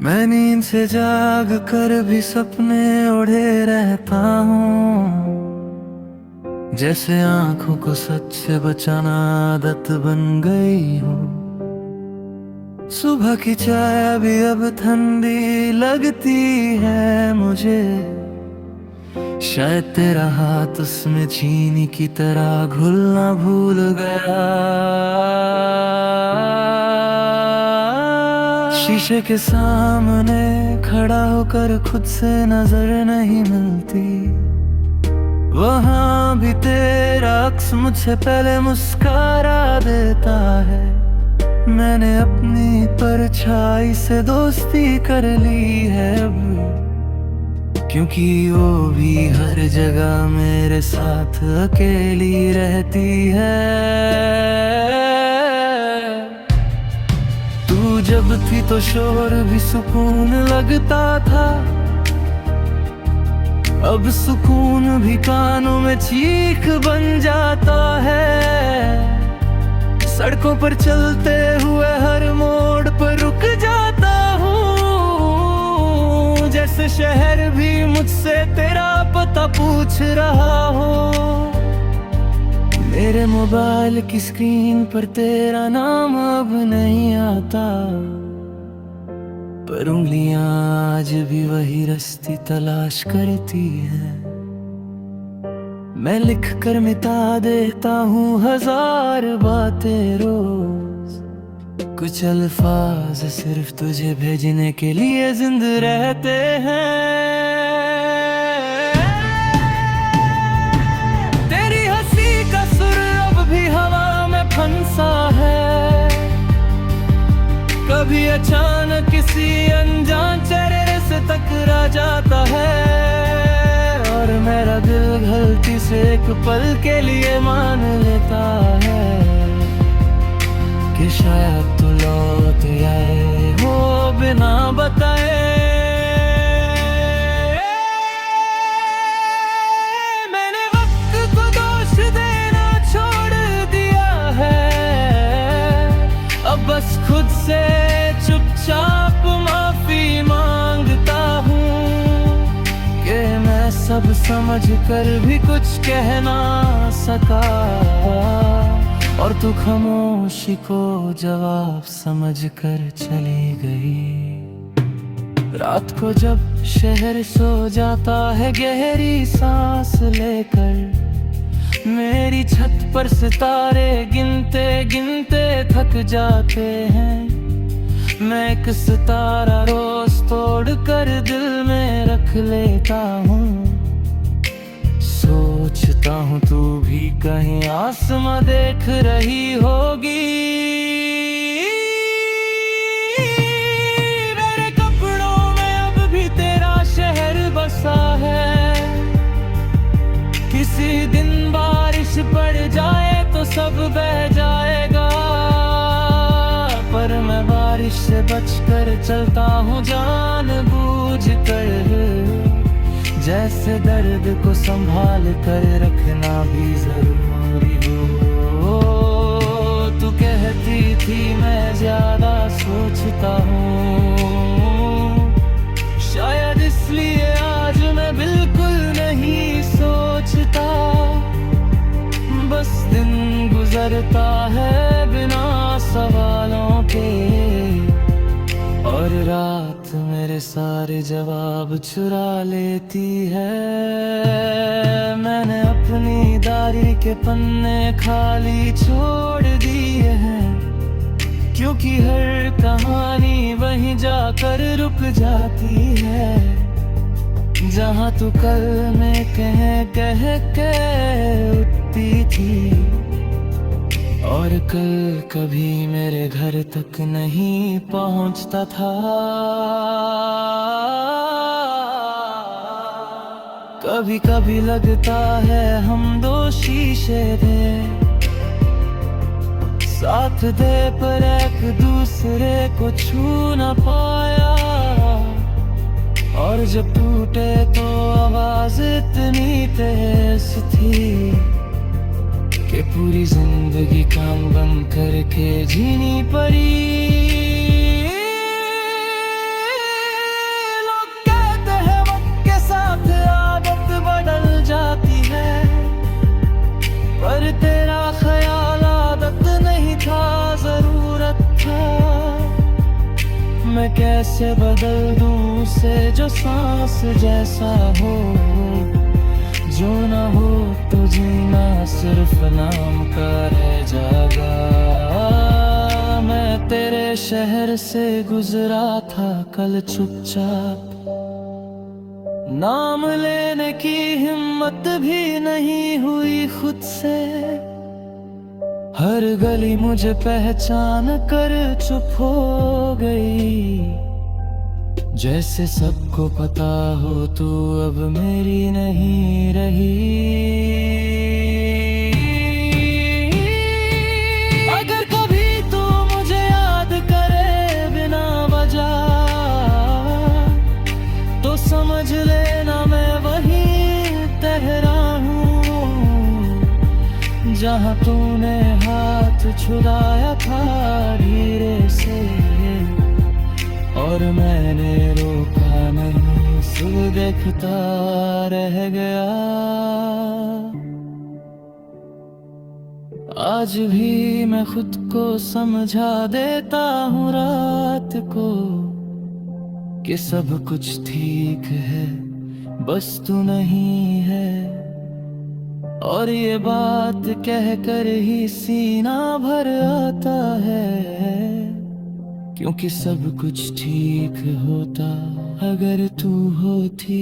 मैं नींद से जाग कर भी सपने ओढ़े रहता हूँ। जैसे आंखों को सच से बचाना आदत बन गई हूँ। सुबह की चाय भी अब ठंडी लगती है मुझे। शायद तेरा हाथ उसमें चीनी की तरह घुलना भूल गया। शीशे के सामने खड़ा होकर खुद से नजर नहीं मिलती। वहां भी तेरा अक्स मुझसे पहले मुस्कुरा देता है। मैंने अपनी परछाई से दोस्ती कर ली है अब, क्योंकि वो भी हर जगह मेरे साथ अकेली रहती है। तू जब थी तो शोर भी सुकून लगता था। अब सुकून भी कानों में चीख बन जाता है। सड़कों पर चलते हुए हर मोड़ पर रुक जाता हूँ। जैसे शहर भी मुझसे तेरा पता पूछ रहा हो। मेरे मोबाइल की स्क्रीन पर तेरा नाम अब नहीं आता, पर उंगलियां आज भी वही रास्ते तलाश करती है। मैं लिख कर मिटा देता हूँ हजार बातें रोज। कुछ अल्फाज सिर्फ तुझे भेजने के लिए जिंदा रहते हैं। तेरी हंसी का सुर अब भी हवा में फंसा है। कभी अचानक किसी अनजान चेहरे से टकरा जाता है, और मेरा दिल गलती से एक पल के लिए मान लेता है कि शायद तू लौट आए हो बिना बताए। मैंने वक्त को दोष देना छोड़ दिया है। अब बस खुद से चुपचाप माफी मांगता हूँ कि मैं सब समझ कर भी कुछ कह ना सका, और तू खामोशी को जवाब समझ कर चली गई। रात को जब शहर सो जाता है गहरी सांस लेकर, मेरी छत पर सितारे गिनते गिनते थक जाते हैं। मैं एक सितारा रोज तोड़ कर दिल में रख लेता हूँ। सोचता हूँ तू भी कहीं आसमां देख रही होगी। मेरे कपड़ों में अब भी तेरा शहर बसा है। किसी दिन बारिश पड़ जाए तो सब बह जाएगा, पर मैं बारिश से बचकर चलता हूँ जानबूझ कर। जैसे दर्द को संभाल कर रखना भी जरूरी हो। तू कहती थी मैं ज्यादा सोचता हूँ, शायद इसलिए आज मैं बिल्कुल नहीं सोचता। बस दिन गुजरता है बिना सवालों के, और रात मेरे सारे जवाब चुरा लेती है। मैंने अपनी डायरी के पन्ने खाली छोड़ दिए हैं, क्योंकि हर कहानी वहीं जाकर रुक जाती है जहाँ तू कल में कह के उठती थी, और कल कभी मेरे घर तक नहीं पहुंचता था। कभी कभी लगता है हम दो शीशे थे, साथ दे पर एक दूसरे को छू न पाया। और जब टूटे तो आवाज इतनी तेज थी कि पूरी जिंदगी काम बंद करके जीनी पड़ी। मैं कैसे बदल दूं उसे जो सांस जैसा हो, जो ना हो तो जीना सिर्फ नाम का रह जाएगा। मैं तेरे शहर से गुजरा था कल चुपचाप, नाम लेने की हिम्मत भी नहीं हुई खुद से। हर गली मुझे पहचान कर चुप हो गई, जैसे सबको पता हो तू अब मेरी नहीं रही। अगर कभी तू मुझे याद करे बिना वजह, तो समझ लेना मैं वही ठहरा हूँ जहाँ तूने हाथ छुड़ाया था धीरे से, और मैंने रोका नहीं, सिर्फ देखता रह गया। आज भी मैं खुद को समझा देता हूँ रात को कि सब कुछ ठीक है, बस तू नहीं है। और ये बात कह कर ही सीना भर आता है, क्योंकि सब कुछ ठीक होता अगर तू होती।